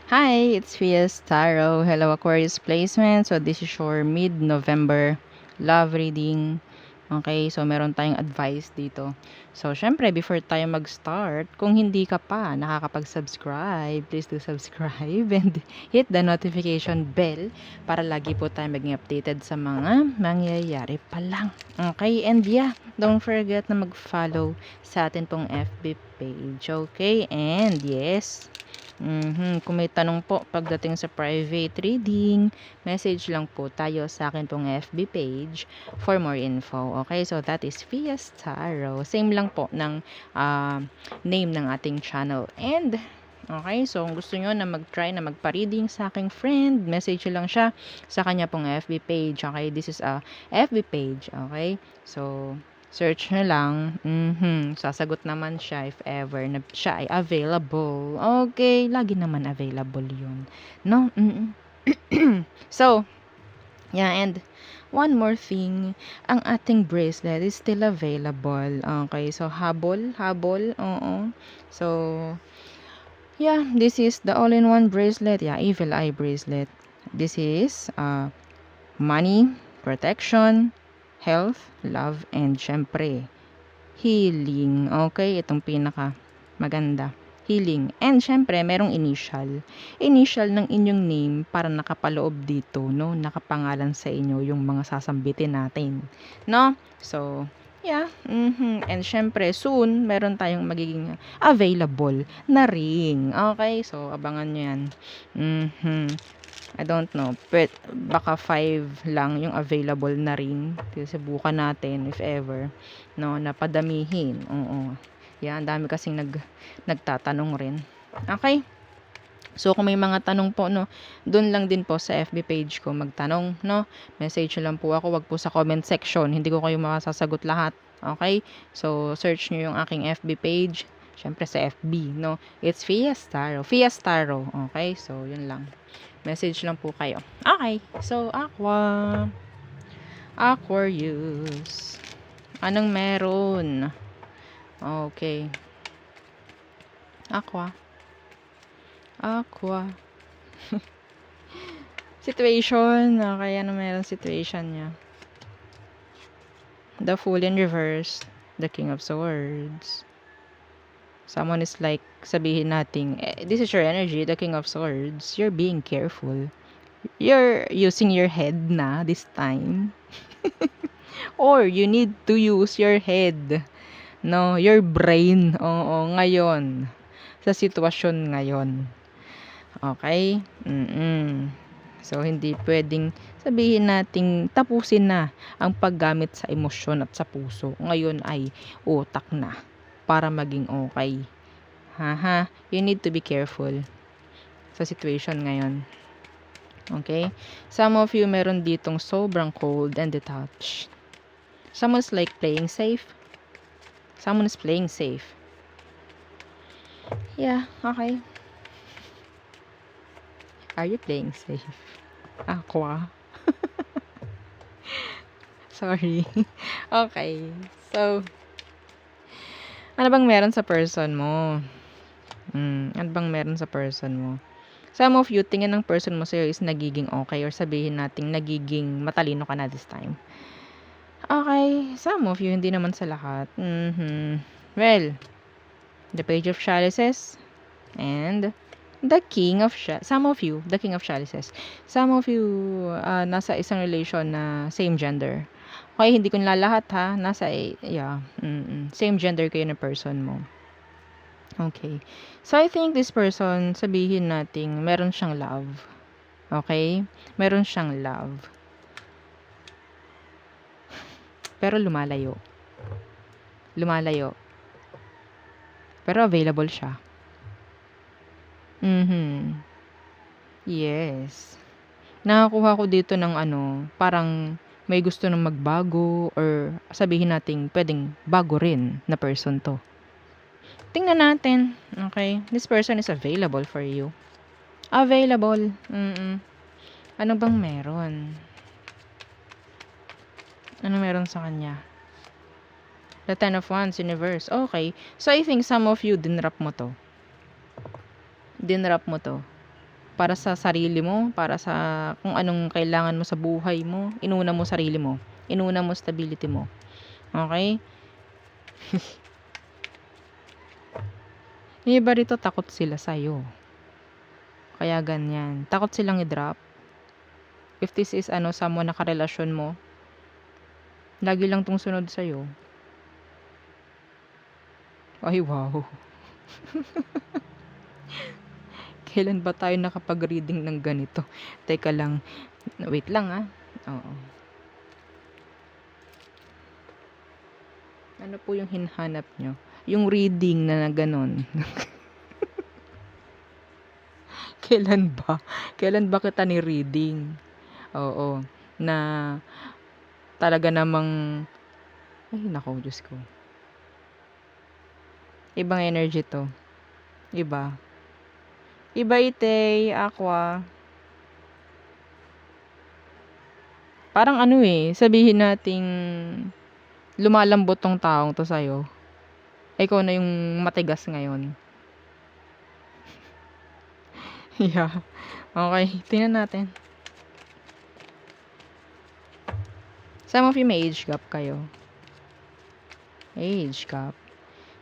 Hi, it's Fias Tarot. Hello, Aquarius placement. So, this is your mid-November love reading. Okay, so meron tayong advice dito. So, syempre, before tayo mag-start, kung hindi ka pa nakakapag-subscribe, please do subscribe and hit the notification bell para lagi po tayo maging updated sa mga mangyayari pa lang. Okay, and yeah, don't forget na mag-follow sa atin pong FB page. Okay, and yes, kung may tanong po pagdating sa private reading, message lang po tayo sa akin pong FB page for more info. Okay, so that is Fias Tarot. Same lang po ng name ng ating channel. And okay, so kung gusto nyo na mag-try na magpa-reading sa aking friend, message lang siya sa kanya pong FB page. Okay, this is a FB page. Okay, so search nyo lang. Sasagot naman siya if ever na siya ay available. Okay, lagi naman available yun. No? So, yeah, and one more thing, ang ating bracelet is still available. Okay, so habol, oo. So, yeah, this is the all-in-one bracelet. Yeah, evil eye bracelet. This is money, protection, health, love, and syempre, healing. Okay, itong pinaka maganda. Healing. And syempre, merong initial. Initial ng inyong name para nakapaloob dito, no? Nakapangalan sa inyo yung mga sasambitin natin. No? So, yeah. And syempre, soon, meron tayong magiging available na ring. Okay? So, abangan nyo yan. I don't know, but baka 5 lang yung available na ring. Subukan natin if ever, no, napadamihin. Oo. Yan, dami kasing nagtatanong rin. Okay? So, kung may mga tanong po, no, doon lang din po sa FB page ko magtanong, no? Message lang po ako, wag po sa comment section. Hindi ko kayo masasagot lahat. Okay? So, search nyo yung aking FB page. Syempre sa FB, no? It's Fias Tarot. Fias Tarot. Okay? So, yun lang. Message lang po kayo. Okay. So, Aquarius. Anong meron? Okay. Aqua. Situation. Okay, ano meron situation niya? The Fool in reverse. The King of Swords. Someone is like, sabihin natin, this is your energy, the King of Swords. You're being careful. You're using your head na this time. Or you need to use your head. No, your brain. Oo, ngayon. Sa sitwasyon ngayon. Okay? So, hindi pwedeng sabihin nating tapusin na ang paggamit sa emosyon at sa puso. Ngayon ay utak na para maging okay. Haha, you need to be careful sa situation ngayon. Okay? Some of you meron ditong sobrang cold and detached. Someone's like playing safe. Someone is playing safe. Yeah, okay. Are you playing safe? Aqua. Sorry. Okay. So, ano bang meron sa person mo? Ano bang meron sa person mo? Some of you, tingin ng person mo sa'yo is nagiging okay or sabihin natin nagiging matalino ka na this time. Okay. Some of you, hindi naman sa lahat. Well, the Page of Chalices and the King of some of you, the King of Chalices. Some of you, nasa isang relation na same gender. Okay, hindi ko nilalahat ha. Nasa, same gender kayo na person mo. Okay. So, I think this person, sabihin natin, meron siyang love. Okay? Meron siyang love. Pero lumalayo. Pero available siya. Yes. Nakakuha ko dito ng parang may gusto nang magbago or sabihin natin pwedeng bago rin na person to. Tingnan natin. Okay? This person is available for you. Available. Ano bang meron? Ano meron sa kanya? The Ten of Wands, Universe. Okay. So, I think some of you, dinrap mo to. para sa sarili mo, para sa kung anong kailangan mo sa buhay mo. Inuna mo sarili mo. Inuna mo stability mo. Okay? Yung iba rito takot sila sa'yo. Kaya ganyan. Takot silang i-drop. If this is someone na karelasyon mo, lagi lang tong sunod sa'yo. Ay, wow. Kailan ba tayo nakapag-reading ng ganito? Teka lang. Wait lang Oo. Ano po yung hinahanap nyo? Yung reading na ganon. Kailan ba? Kailan ba kita ni reading? Oo. Na talaga namang ay nako, Diyos ko. Ibang energy to. Iba. Iba ite, aqua. Parang sabihin nating lumalambot tong taong to sa'yo. Ikaw na yung matigas ngayon. Yeah. Okay, tingnan natin. Some of you may age gap kayo. Age gap.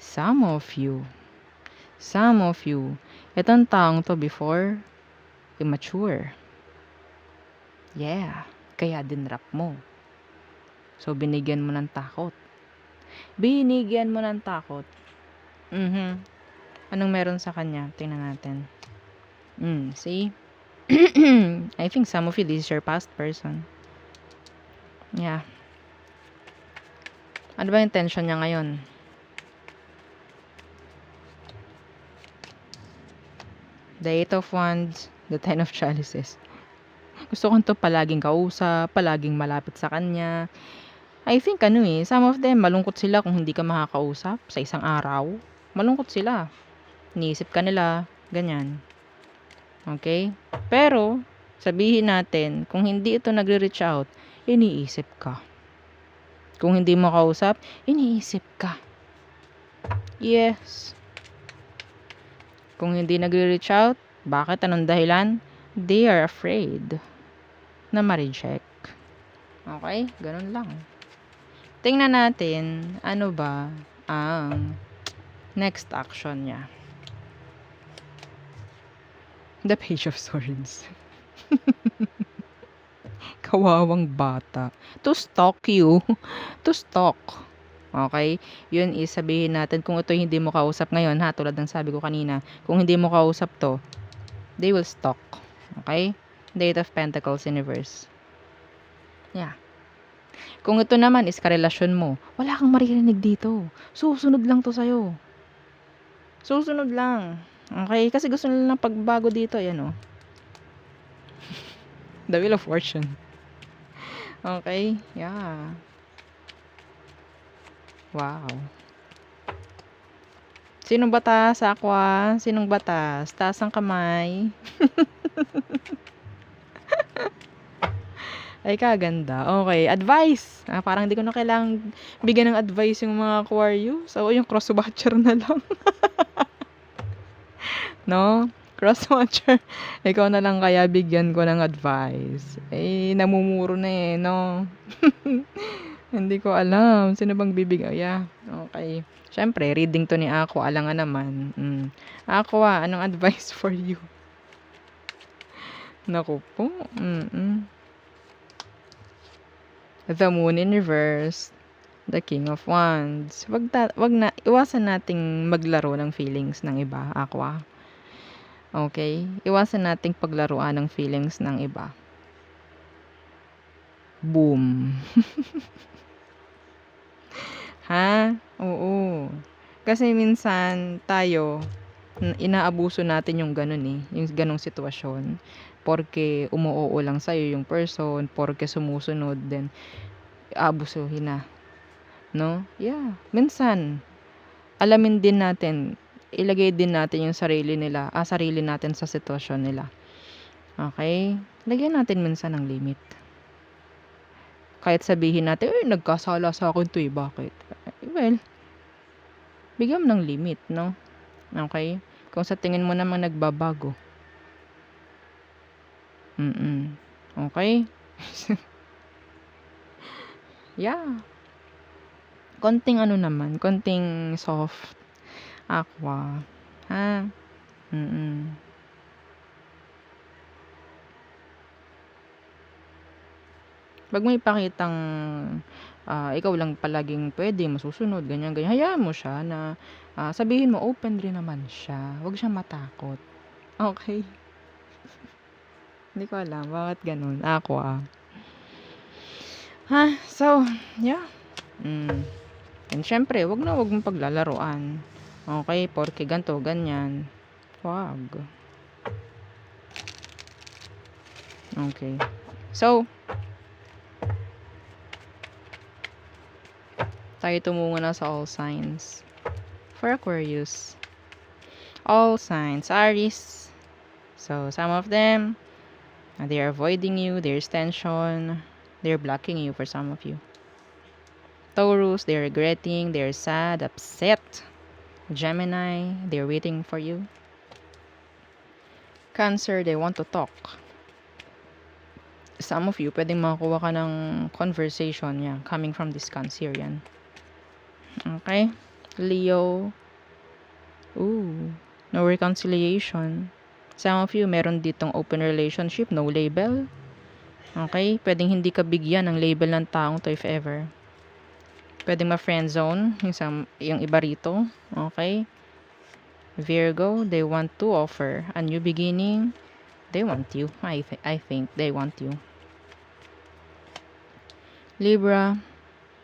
Some of you. Itong taong to before, immature. Yeah. Kaya dinrap mo. So, binigyan mo ng takot. Anong meron sa kanya? Tingnan natin. See? I think some of you, this is your past person. Yeah. Ano ba yung tension niya ngayon? The Eight of Wands, the Ten of Chalices. Gusto ko to palaging kausap, palaging malapit sa kanya. I think some of them, malungkot sila kung hindi ka makakausap sa isang araw. Malungkot sila. Iniisip ka nila, ganyan. Okay? Pero, sabihin natin, kung hindi ito nagre-reach out, iniisip ka. Kung hindi mo kausap, iniisip ka. Yes. Kung hindi nagre-reach out, bakit? Anong dahilan? They are afraid na ma-reject. Okay? Ganun lang. Tingnan natin, ano ba ang next action niya. The Page of Swords. Kawawang bata. To stalk you. To stalk. Okay? Yun is sabihin natin kung ito hindi mo kausap ngayon tulad ng sabi ko kanina. Kung hindi mo kausap to, they will stalk. Okay? The Eight of Pentacles in reverse. Yeah. Kung ito naman is karelasyon mo, wala kang maririnig dito. Susunod lang to sa'yo. Susunod lang. Okay? Kasi gusto nila ng pagbago dito. Ayan The Wheel of Fortune. Okay? Yeah. Wow. Sinong batas, Aqua? Sinong batas? Taas ang kamay. Ay, kaganda. Okay, advice. Parang hindi ko na kailangang bigyan ng advice yung mga Aquarius. So, yung cross-watcher na lang. No? Cross-watcher. Ikaw na lang kaya bigyan ko ng advice. Namumuro na no? Hindi ko alam. Sino bang bibigay? Yeah. Okay. Siyempre, reading to ni Aqua. Alangan naman. Aqua, anong advice for you? Naku po. The Moon in reverse. The King of Wands. Iwasan nating maglaro ng feelings ng iba, Aqua. Okay? Iwasan nating paglaruan ng feelings ng iba. Boom. Oo. Kasi minsan tayo, inaabuso natin yung ganun yung ganung sitwasyon. Porke umuoo lang sa'yo yung person, porke sumusunod, then aabusuhin na. No? Yeah. Minsan, alamin din natin, ilagay din natin yung sarili natin sa sitwasyon nila. Okay? Lagyan natin minsan ng limit. Kahit sabihin natin, nagkasala sa akin to bakit? Well, bigyan mo ng limit, no? Okay? Kung sa tingin mo naman nagbabago, Okay? Yeah. Konting ano naman, konting soft aqua, ha? Mm. 'Wag mo ipakitang, ikaw lang palaging puwede, masusunod, ganyan, ganyan. Hayaan mo siya na, sabihin mo open rin naman siya, 'wag siyang matakot, okey? Hindi ko alam bakit gano'n, aqua. So yeah, hmm, and siyempre 'wag mong paglalaruan, okey? Porke ganito, ganyan, 'wag. Okey. So, tayo tumungo na sa all signs. For Aquarius, all signs, Aries. So, some of them, they're avoiding you, there's tension, they're blocking you for some of you. Taurus, they're regretting, they're sad, upset. Gemini, they're waiting for you. Cancer, they want to talk. Some of you, pwedeng makakuha ka ng conversation yan, coming from this Cancerian. Okay? Leo, ooh, no reconciliation. Some of you, meron ditong open relationship, no label. Okay? Pwedeng hindi ka bigyan ng label ng taong to if ever. Pwedeng ma-friend zone yung iba rito. Okay? Virgo, they want to offer a new beginning. They want you. I think they want you. Libra,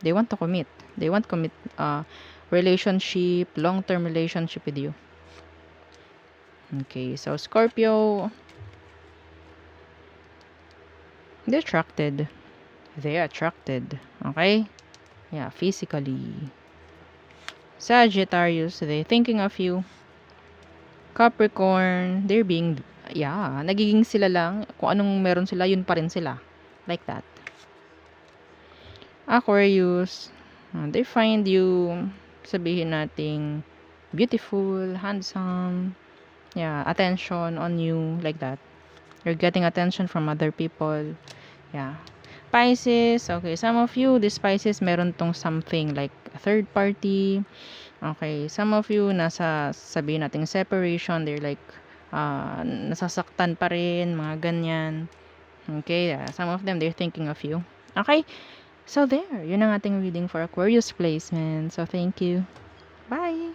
they want to commit. They want relationship, long-term relationship with you. Okay, so Scorpio, they're attracted. They're attracted. Okay? Yeah, physically. Sagittarius, they're thinking of you. Capricorn, they're being, yeah, nagiging sila lang. Kung anong meron sila, yun pa rin sila. Like that. Aquarius, they find you, sabihin nating, beautiful, handsome, yeah, attention on you, like that. You're getting attention from other people. Yeah. Pisces, okay, some of you, this Pisces, meron tong something like a third party. Okay, some of you, nasa, sabihin nating separation, they're like, nasasaktan pa rin, mga ganyan. Okay, some of them, they're thinking of you. Okay, so there, yun ang ating reading for Aquarius placement. So, thank you. Bye!